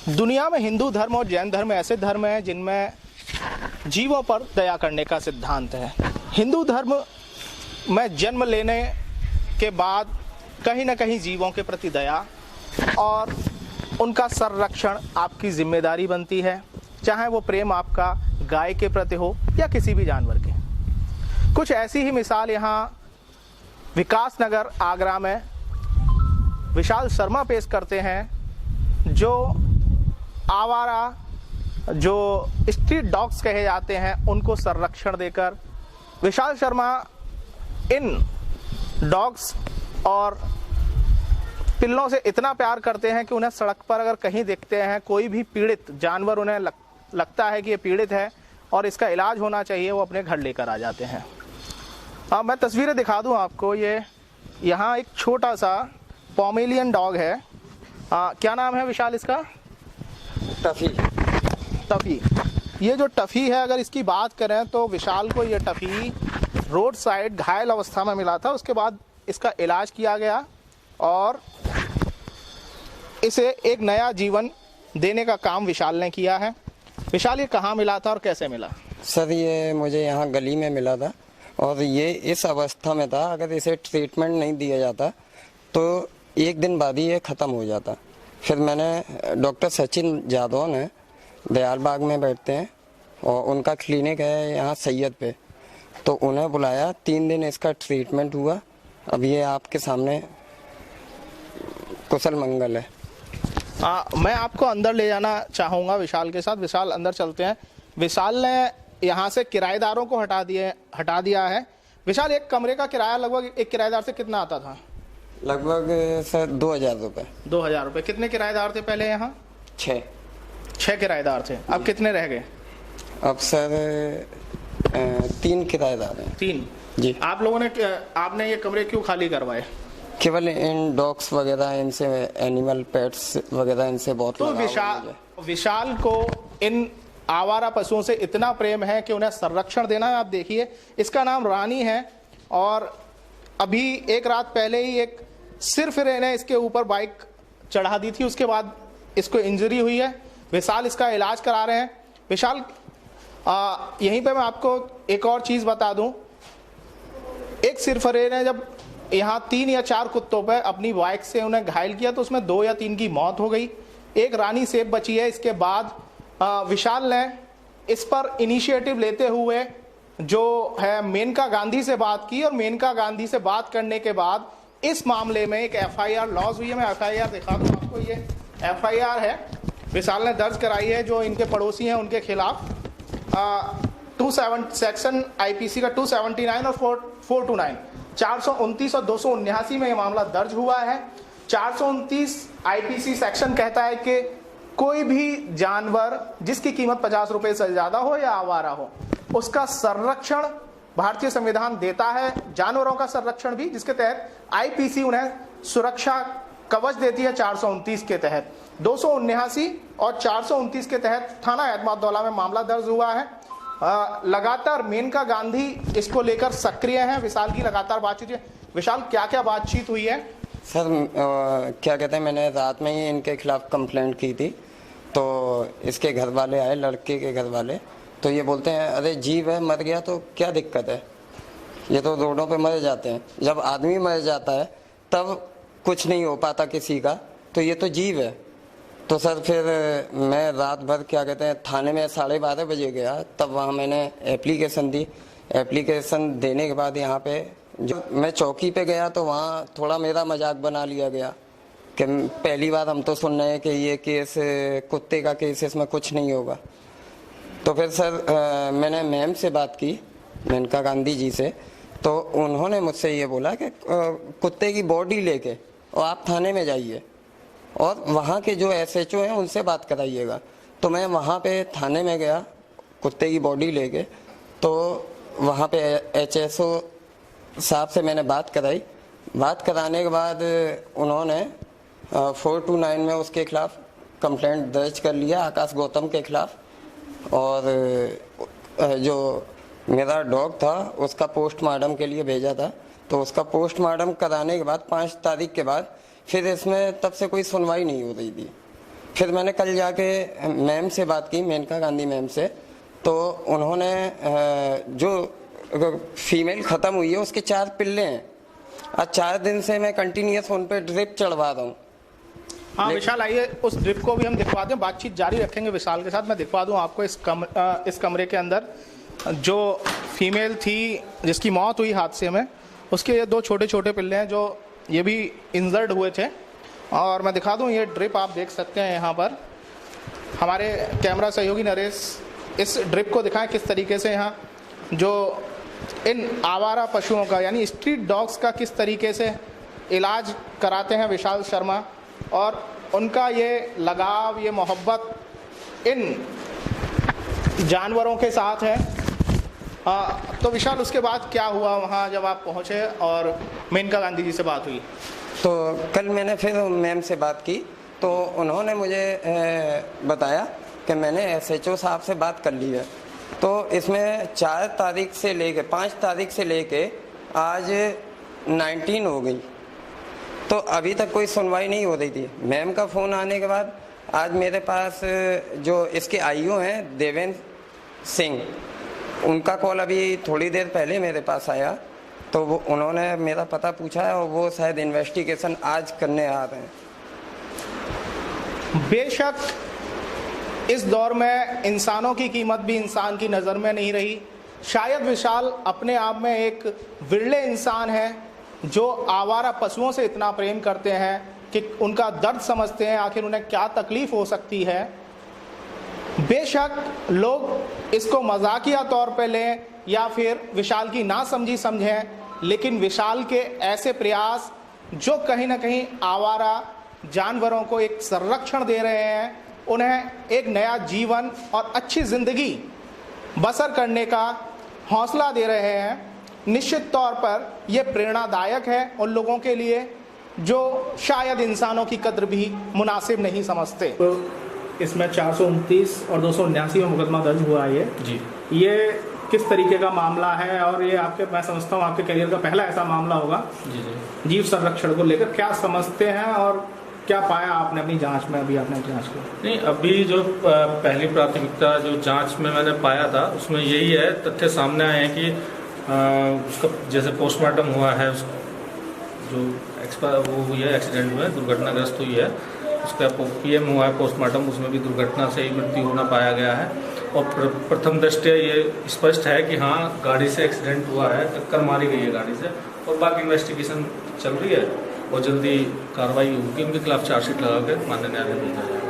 दुनिया में हिंदू धर्म और जैन धर्म ऐसे धर्म हैं जिनमें जीवों पर दया करने का सिद्धांत है। हिंदू धर्म में जन्म लेने के बाद कहीं ना कहीं जीवों के प्रति दया और उनका संरक्षण आपकी जिम्मेदारी बनती है, चाहे वो प्रेम आपका गाय के प्रति हो या किसी भी जानवर के। कुछ ऐसी ही मिसाल यहाँ विकास नगर आगरा में विशाल शर्मा पेश करते हैं, जो आवारा जो स्ट्रीट डॉग्स कहे जाते हैं उनको संरक्षण देकर विशाल शर्मा इन डॉग्स और पिल्लों से इतना प्यार करते हैं कि उन्हें सड़क पर अगर कहीं देखते हैं कोई भी पीड़ित जानवर उन्हें लगता है कि ये पीड़ित है और इसका इलाज होना चाहिए, वो अपने घर लेकर आ जाते हैं। अब मैं तस्वीरें दिखा दूं आपको। ये यहाँ एक छोटा सा पोमेलियन डॉग है। क्या नाम है विशाल इसका? टफी। ये जो टफी है, अगर इसकी बात करें तो विशाल को ये टफी रोड साइड घायल अवस्था में मिला था। उसके बाद इसका इलाज किया गया और इसे एक नया जीवन देने का काम विशाल ने किया है। विशाल, ये कहाँ मिला था और कैसे मिला? सर, ये मुझे यहाँ गली में मिला था और ये इस अवस्था में था, अगर इसे ट्रीटमेंट नहीं दिया जाता तो एक दिन बाद ही ये ख़त्म हो जाता। फिर मैंने डॉक्टर सचिन जादव ने दयाल बाग में बैठते हैं और उनका क्लिनिक है यहाँ सैयद पे, तो उन्हें बुलाया। 3 दिन इसका ट्रीटमेंट हुआ। अब ये आपके सामने कुशल मंगल है। मैं आपको अंदर ले जाना चाहूँगा विशाल के साथ। विशाल, अंदर चलते हैं। विशाल ने यहाँ से किराएदारों को हटा दिया है। विशाल, एक कमरे का किराया लगभग एक किराएदार से कितना आता था? लगभग सर 2000 रुपये। 2000 रुपये। कितने किराएदार थे पहले यहाँ? 6 किराएदार थे। अब कितने रह गए? अब सर 3 किराएदार हैं। 3 जी। आपने ये कमरे क्यों खाली करवाए? केवल इन डॉग्स वगैरह, इनसे एनिमल पेट्स वगैरह, इनसे बहुत तो विशाल को इन आवारा पशुओं से इतना प्रेम है कि उन्हें संरक्षण देना है। आप देखिए, इसका नाम रानी है और अभी एक रात पहले ही एक सिर्फ ने इसके ऊपर बाइक चढ़ा दी थी, उसके बाद इसको इंजरी हुई है। विशाल इसका इलाज करा रहे हैं। विशाल, यहीं पे मैं आपको एक और चीज बता दूं। एक सिरफरे ने जब यहाँ 3 या 4 कुत्तों पर अपनी बाइक से उन्हें घायल किया तो उसमें 2 या 3 की मौत हो गई। एक रानी सेब बची है। इसके बाद विशाल ने इस पर इनिशिएटिव लेते हुए जो है मेनका गांधी से बात की और मेनका गांधी से बात करने के बाद इस मामले में एक FIR लॉन्च हुई है। मैं FIR दिखा दूं आपको। ये FIR है, विशाल ने दर्ज कराई है जो इनके पड़ोसी हैं उनके खिलाफ। 27 सेक्शन IPC का 279 और 429, 429 और 279 में ये मामला दर्ज हुआ है। 429 IPC सेक्शन कहता है कि कोई भी जानवर जिसकी कीमत 50 रुपए से ज्यादा हो या आवारा हो, उसका संरक्षण भारतीय संविधान देता है। जानवरों का संरक्षण भी, जिसके तहत IPC उन्हें सुरक्षा कवच देती है 429 के तहत। 279 और 429 के तहत थाना एतमादौला में मामला दर्ज हुआ है। लगातार मेनका गांधी इसको लेकर सक्रिय हैं। विशाल की लगातार बातचीत है। विशाल, क्या क्या बातचीत हुई है? सर, क्या कहते हैं, मैंने रात में ही इनके खिलाफ कंप्लेंट की थी, तो इसके घर वाले आए, लड़के के घर वाले, तो ये बोलते हैं अरे जीव है, मर गया तो क्या दिक्कत है, ये तो रोडों पे मर जाते हैं। जब आदमी मर जाता है तब कुछ नहीं हो पाता किसी का, तो ये तो जीव है। तो सर फिर मैं रात भर क्या कहते हैं थाने में 12:30 बजे गया, तब वहाँ मैंने एप्लीकेशन दी। एप्लीकेशन देने के बाद यहाँ पे जो मैं चौकी पे गया तो वहाँ थोड़ा मेरा मजाक बना लिया गया कि पहली बार हम तो सुन रहे हैं कि ये केस कुत्ते का केस, इसमें कुछ नहीं होगा। तो फिर सर मैंने मैम से बात की, मेनका गांधी जी से, तो उन्होंने मुझसे ये बोला कि कुत्ते की बॉडी लेके और आप थाने में जाइए और वहाँ के जो SHO हैं उनसे बात कराइएगा। तो मैं वहाँ पे थाने में गया कुत्ते की बॉडी लेके, तो वहाँ पे HSO साहब से मैंने बात कराई। बात कराने के बाद उन्होंने 429 में उसके खिलाफ कंप्लेंट दर्ज कर लिया, आकाश गौतम के खिलाफ। और जो मेरा डॉग था उसका पोस्टमार्टम के लिए भेजा था, तो उसका पोस्टमार्टम कराने के बाद 5 तारीख के बाद फिर इसमें तब से कोई सुनवाई नहीं हो रही थी। फिर मैंने कल जाके मैम से बात की, मेनका गांधी मैम से, तो उन्होंने जो फीमेल ख़त्म हुई है उसके 4 पिल्ले हैं। आज 4 दिन से मैं कंटिन्यूस उन पे ड्रिप चढ़वा रहा हूँ। हाँ विशाल, आइए उस ड्रिप को भी हम दिखवा दें, बातचीत जारी रखेंगे विशाल के साथ। मैं दिखवा दूं आपको इस कमरे के अंदर जो फीमेल थी जिसकी मौत हुई हादसे में, उसके ये 2 छोटे छोटे पिल्ले हैं जो ये भी इंजर्ड हुए थे। और मैं दिखा दूं ये ड्रिप आप देख सकते हैं यहाँ पर। हमारे कैमरा सहयोगी नरेश इस ड्रिप को दिखाएं किस तरीके से यहाँ जो इन आवारा पशुओं का यानी स्ट्रीट डॉग्स का किस तरीके से इलाज कराते हैं विशाल शर्मा, और उनका ये लगाव, ये मोहब्बत इन जानवरों के साथ है। तो विशाल, उसके बाद क्या हुआ वहाँ जब आप पहुँचे और मेनका गांधी जी से बात हुई? तो कल मैंने फिर मैम से बात की तो उन्होंने मुझे बताया कि मैंने SHO साहब से बात कर ली है। तो इसमें 4 तारीख से लेके 5 तारीख से लेके आज 19 हो गई, तो अभी तक कोई सुनवाई नहीं हो रही थी। मैम का फ़ोन आने के बाद आज मेरे पास जो इसके IO हैं देवेंद्र सिंह, उनका कॉल अभी थोड़ी देर पहले मेरे पास आया, तो वो उन्होंने मेरा पता पूछा है और वो शायद इन्वेस्टिगेशन आज करने आ रहे हैं। बेशक इस दौर में इंसानों की कीमत भी इंसान की नज़र में नहीं रही। शायद विशाल अपने आप में एक विरले इंसान है जो आवारा पशुओं से इतना प्रेम करते हैं कि उनका दर्द समझते हैं, आखिर उन्हें क्या तकलीफ हो सकती है। बेशक लोग इसको मजाकिया तौर पे लें या फिर विशाल की नासमझी समझें, लेकिन विशाल के ऐसे प्रयास जो कहीं ना कहीं आवारा जानवरों को एक संरक्षण दे रहे हैं, उन्हें एक नया जीवन और अच्छी ज़िंदगी बसर करने का हौसला दे रहे हैं, निश्चित तौर पर यह प्रेरणादायक है उन लोगों के लिए जो शायद इंसानों की कद्र भी मुनासिब नहीं समझते। तो इसमें 429 और 279 में मुकदमा दर्ज हुआ है जी। ये किस तरीके का मामला है? और ये आपके, मैं समझता हूँ आपके करियर का पहला ऐसा मामला होगा जी जी। जीव संरक्षण को लेकर। क्या समझते हैं और क्या पाया आपने अपनी जांच में? अभी आपने जांच की? नहीं, अभी जो पहली प्राथमिकता जो जांच में मैंने पाया था उसमें यही है, तथ्य सामने आए हैं कि उसका जैसे पोस्टमार्टम हुआ है, जो वो हुई है एक्सीडेंट में, दुर्घटनाग्रस्त हुई है, उसका PM हुआ है पोस्टमार्टम, उसमें भी दुर्घटना से ही मृत्यु होना पाया गया है। और प्रथम दृष्टया ये स्पष्ट है कि हाँ गाड़ी से एक्सीडेंट हुआ है, टक्कर मारी गई है गाड़ी से, और बाकी इन्वेस्टिगेशन चल रही है और जल्दी कार्रवाई होगी, उनके खिलाफ चार्जशीट लगा के माननीय न्यायालय भेजा जाएगा।